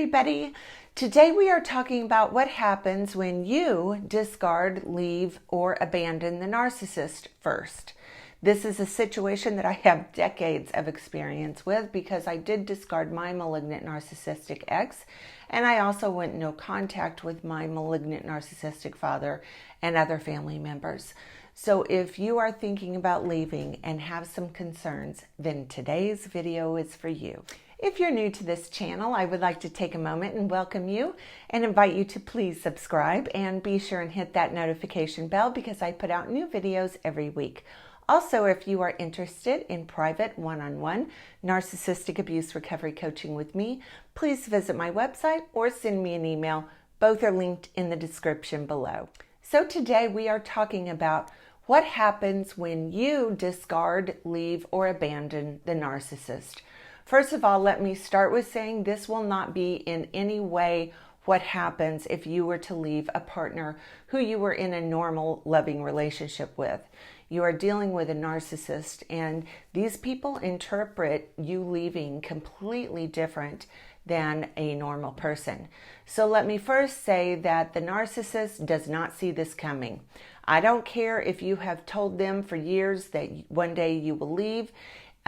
everybody. Today we are talking about what happens when you discard, leave, or abandon the narcissist first. This is a situation that I have decades of experience with because I did discard my malignant narcissistic ex, and I also went no contact with my malignant narcissistic father and other family members. So if you are thinking about leaving and have some concerns, then today's video is for you. If you're new to this channel, I would like to take a moment and welcome you and invite you to please subscribe and be sure and hit that notification bell because I put out new videos every week. Also, if you are interested in private one-on-one narcissistic abuse recovery coaching with me, please visit my website or send me an email. Both are linked in the description below. So today we are talking about what happens when you discard, leave, or abandon the narcissist. First of all, let me start with saying this will not be in any way what happens if you were to leave a partner who you were in a normal, loving relationship with. You are dealing with a narcissist, and these people interpret you leaving completely different than a normal person. So let me first say that the narcissist does not see this coming. I don't care if you have told them for years that one day you will leave.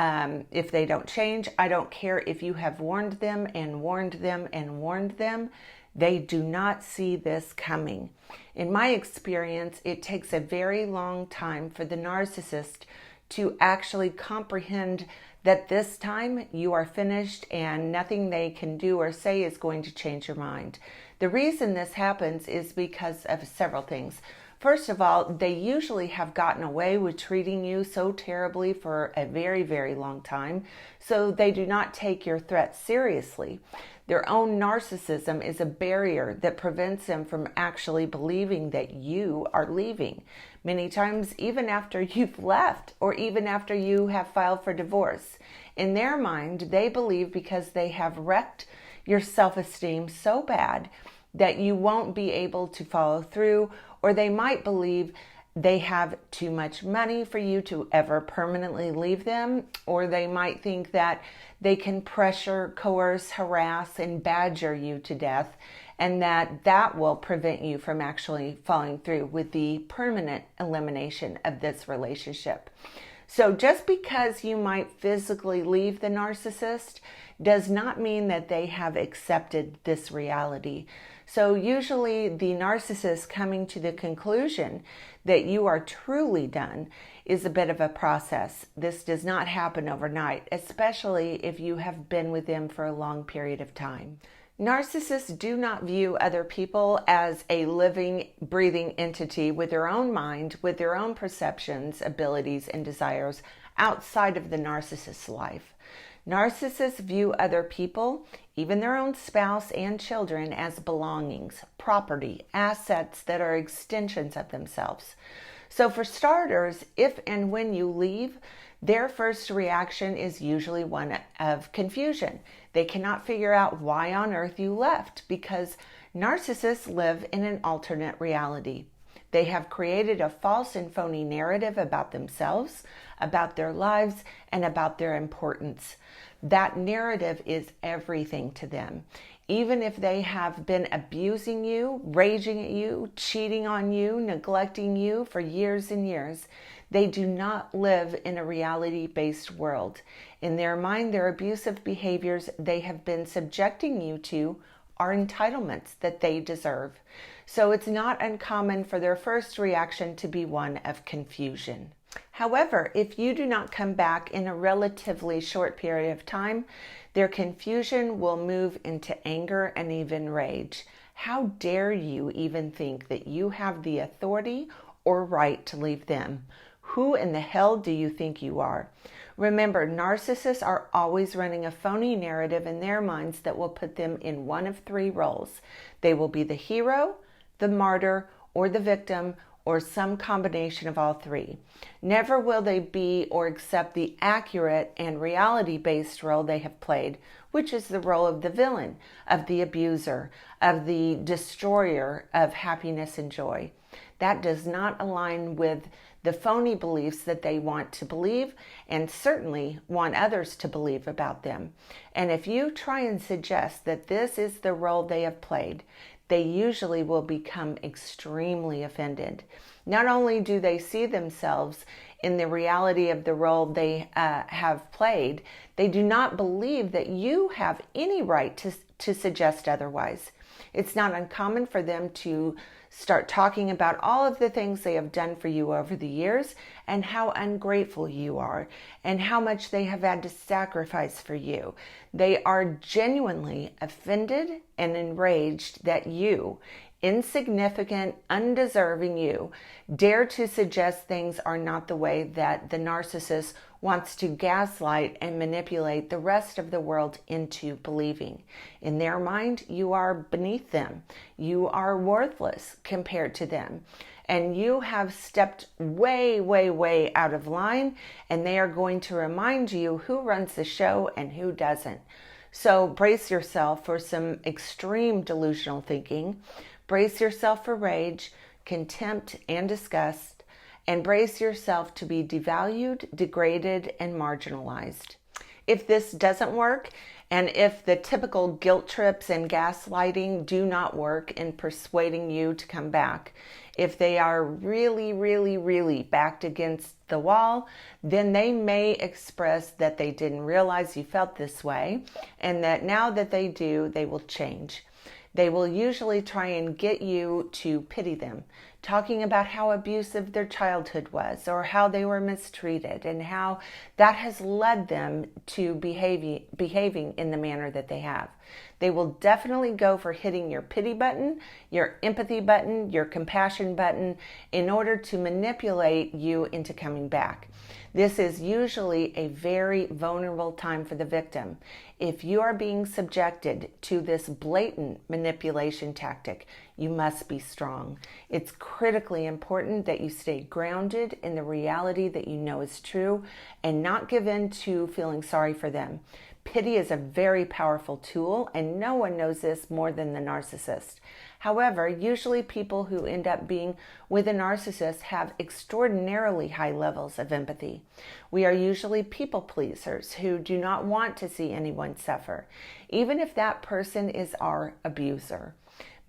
If they don't change, I don't care if you have warned them and warned them and warned them. They do not see this coming. In my experience, it takes a very long time for the narcissist to actually comprehend that this time you are finished and nothing they can do or say is going to change your mind. The reason this happens is because of several things. First of all, they usually have gotten away with treating you so terribly for a very, very long time, so they do not take your threats seriously. Their own narcissism is a barrier that prevents them from actually believing that you are leaving. Many times, even after you've left or even after you have filed for divorce. In their mind, they believe because they have wrecked your self-esteem so bad that you won't be able to follow through, or they might believe they have too much money for you to ever permanently leave them, or they might think that they can pressure, coerce, harass, and badger you to death, and that will prevent you from actually following through with the permanent elimination of this relationship. So just because you might physically leave the narcissist does not mean that they have accepted this reality. So usually the narcissist coming to the conclusion that you are truly done is a bit of a process. This does not happen overnight, especially if you have been with them for a long period of time. Narcissists do not view other people as a living, breathing entity with their own mind, with their own perceptions, abilities, and desires outside of the narcissist's life. Narcissists view other people, even their own spouse and children, as belongings, property, assets that are extensions of themselves. So for starters, if and when you leave, their first reaction is usually one of confusion. They cannot figure out why on earth you left because narcissists live in an alternate reality. They have created a false and phony narrative about themselves, about their lives, and about their importance. That narrative is everything to them. Even if they have been abusing you, raging at you, cheating on you, neglecting you for years and years, they do not live in a reality-based world. In their mind, their abusive behaviors they have been subjecting you to are entitlements that they deserve. So it's not uncommon for their first reaction to be one of confusion. However, if you do not come back in a relatively short period of time, their confusion will move into anger and even rage. How dare you even think that you have the authority or right to leave them? Who in the hell do you think you are? Remember, narcissists are always running a phony narrative in their minds that will put them in one of three roles. They will be the hero, the martyr, or the victim, or some combination of all three. Never will they be or accept the accurate and reality-based role they have played, which is the role of the villain, of the abuser, of the destroyer of happiness and joy. That does not align with the the phony beliefs that they want to believe and certainly want others to believe about them. And if you try and suggest that this is the role they have played, they usually will become extremely offended. Not only do they see themselves in the reality of the role they have played, they do not believe that you have any right to suggest otherwise. It's not uncommon for them to start talking about all of the things they have done for you over the years and how ungrateful you are and how much they have had to sacrifice for you. They are genuinely offended and enraged that you, insignificant, undeserving you, dare to suggest things are not the way that the narcissist wants to gaslight and manipulate the rest of the world into believing. In their mind, you are beneath them. You are worthless compared to them. And you have stepped way, way, way out of line, and they are going to remind you who runs the show and who doesn't. So brace yourself for some extreme delusional thinking. Brace yourself for rage, contempt, and disgust. And brace yourself to be devalued, degraded, and marginalized. If this doesn't work, and if the typical guilt trips and gaslighting do not work in persuading you to come back, if they are really, really, really backed against the wall, then they may express that they didn't realize you felt this way, and that now that they do, they will change. They will usually try and get you to pity them, talking about how abusive their childhood was or how they were mistreated and how that has led them to behaving in the manner that they have. They will definitely go for hitting your pity button, your empathy button, your compassion button in order to manipulate you into coming back. This is usually a very vulnerable time for the victim. If you are being subjected to this blatant manipulation tactic, you must be strong. It's critically important that you stay grounded in the reality that you know is true and not give in to feeling sorry for them. Pity is a very powerful tool, and no one knows this more than the narcissist. However, usually people who end up being with a narcissist have extraordinarily high levels of empathy. We are usually people pleasers who do not want to see anyone suffer, even if that person is our abuser.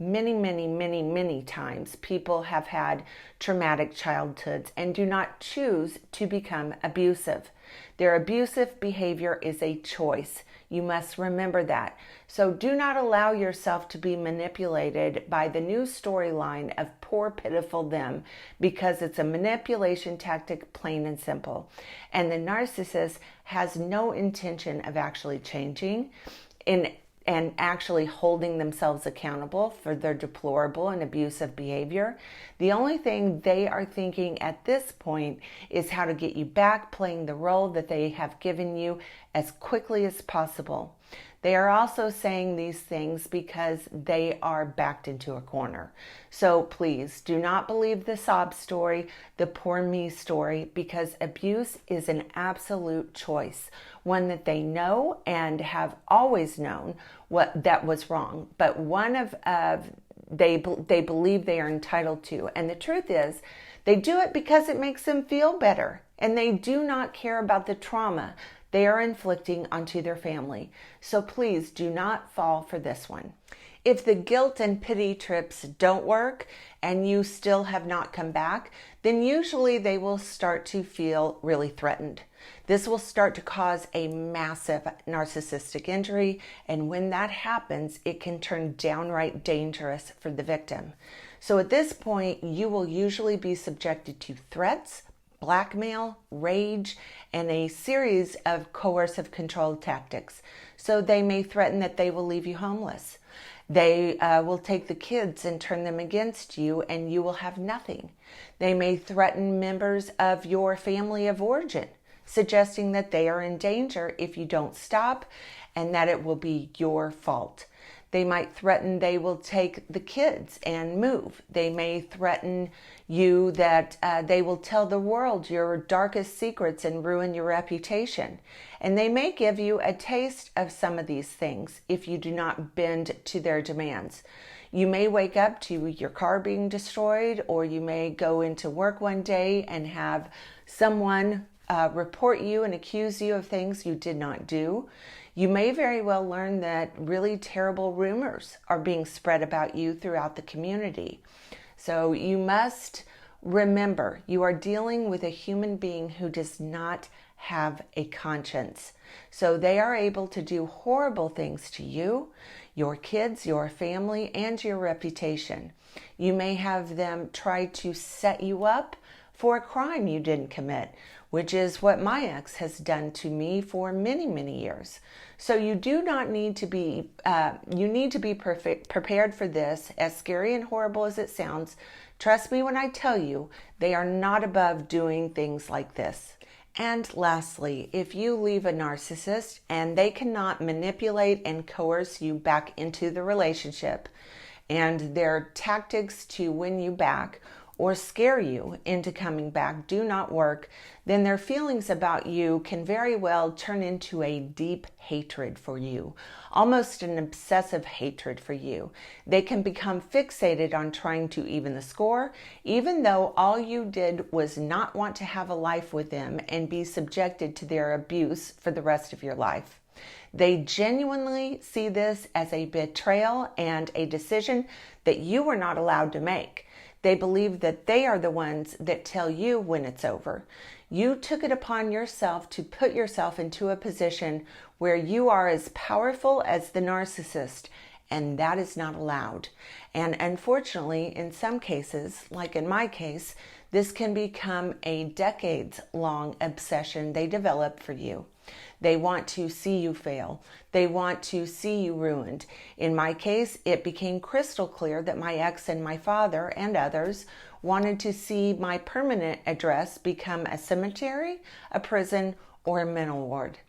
Many, many, many, many times people have had traumatic childhoods and do not choose to become abusive. Their abusive behavior is a choice. You must remember that. So do not allow yourself to be manipulated by the new storyline of poor, pitiful them, because it's a manipulation tactic, plain and simple. And the narcissist has no intention of actually changing and actually holding themselves accountable for their deplorable and abusive behavior. The only thing they are thinking at this point is how to get you back playing the role that they have given you as quickly as possible. They are also saying these things because they are backed into a corner. So please do not believe the sob story, the poor me story, because abuse is an absolute choice, one that they know and have always known what that was wrong, but one of they believe they are entitled to. And the truth is, they do it because it makes them feel better, and they do not care about the trauma they are inflicting onto their family. So please do not fall for this one. If the guilt and pity trips don't work and you still have not come back, then usually they will start to feel really threatened. This will start to cause a massive narcissistic injury, and when that happens, it can turn downright dangerous for the victim. So at this point, you will usually be subjected to threats, blackmail, rage, and a series of coercive control tactics. So they may threaten that they will leave you homeless. They will take the kids and turn them against you, and you will have nothing. They may threaten members of your family of origin, suggesting that they are in danger if you don't stop and that it will be your fault. They might threaten they will take the kids and move. They may threaten you that they will tell the world your darkest secrets and ruin your reputation. And they may give you a taste of some of these things if you do not bend to their demands. You may wake up to your car being destroyed, or you may go into work one day and have someone report you and accuse you of things you did not do. You may very well learn that really terrible rumors are being spread about you throughout the community. So you must remember, you are dealing with a human being who does not have a conscience. So they are able to do horrible things to you, your kids, your family, and your reputation. You may have them try to set you up for a crime you didn't commit, which is what my ex has done to me for many, many years. So you do not need to be, you need to be prepared for this, as scary and horrible as it sounds. Trust me when I tell you, they are not above doing things like this. And lastly, if you leave a narcissist and they cannot manipulate and coerce you back into the relationship, and their tactics to win you back or scare you into coming back do not work, then their feelings about you can very well turn into a deep hatred for you, almost an obsessive hatred for you. They can become fixated on trying to even the score, even though all you did was not want to have a life with them and be subjected to their abuse for the rest of your life. They genuinely see this as a betrayal and a decision that you were not allowed to make. They believe that they are the ones that tell you when it's over. You took it upon yourself to put yourself into a position where you are as powerful as the narcissist, and that is not allowed. And unfortunately, in some cases, like in my case, this can become a decades-long obsession they develop for you. They want to see you fail. They want to see you ruined. In my case, it became crystal clear that my ex and my father and others wanted to see my permanent address become a cemetery, a prison, or a mental ward.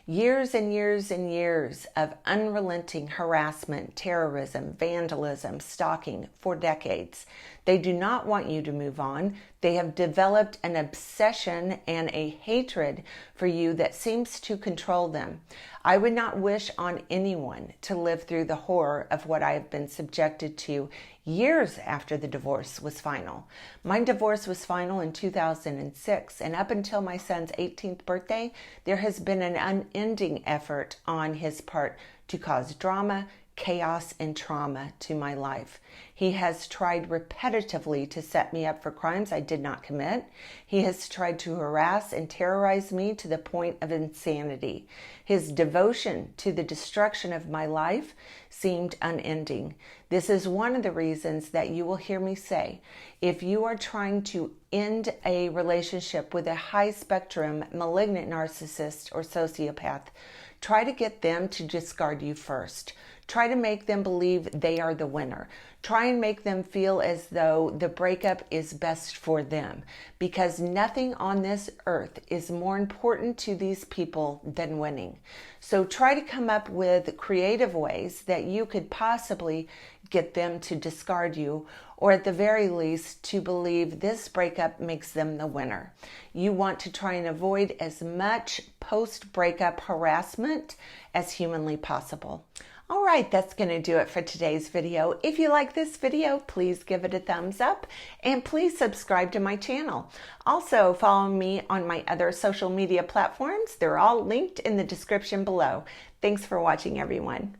Years and years and years of unrelenting harassment, terrorism, vandalism, stalking for decades. They do not want you to move on. They have developed an obsession and a hatred for you that seems to control them. I would not wish on anyone to live through the horror of what I have been subjected to years after the divorce was final. My divorce was final in 2006, and up until my son's 18th birthday, there has been an unending effort on his part to cause drama, chaos, and trauma to my life. He has tried repetitively to set me up for crimes I did not commit. He has tried to harass and terrorize me to the point of insanity. His devotion to the destruction of my life seemed unending. This is one of the reasons that you will hear me say, if you are trying to end a relationship with a high spectrum malignant narcissist or sociopath, try to get them to discard you first. Try to make them believe they are the winner. Try and make them feel as though the breakup is best for them, because nothing on this earth is more important to these people than winning. So try to come up with creative ways that you could possibly get them to discard you, or at the very least to believe this breakup makes them the winner. You want to try and avoid as much post-breakup harassment as humanly possible. All right, that's going to do it for today's video. If you like this video, please give it a thumbs up and please subscribe to my channel. Also, follow me on my other social media platforms. They're all linked in the description below. Thanks for watching, everyone.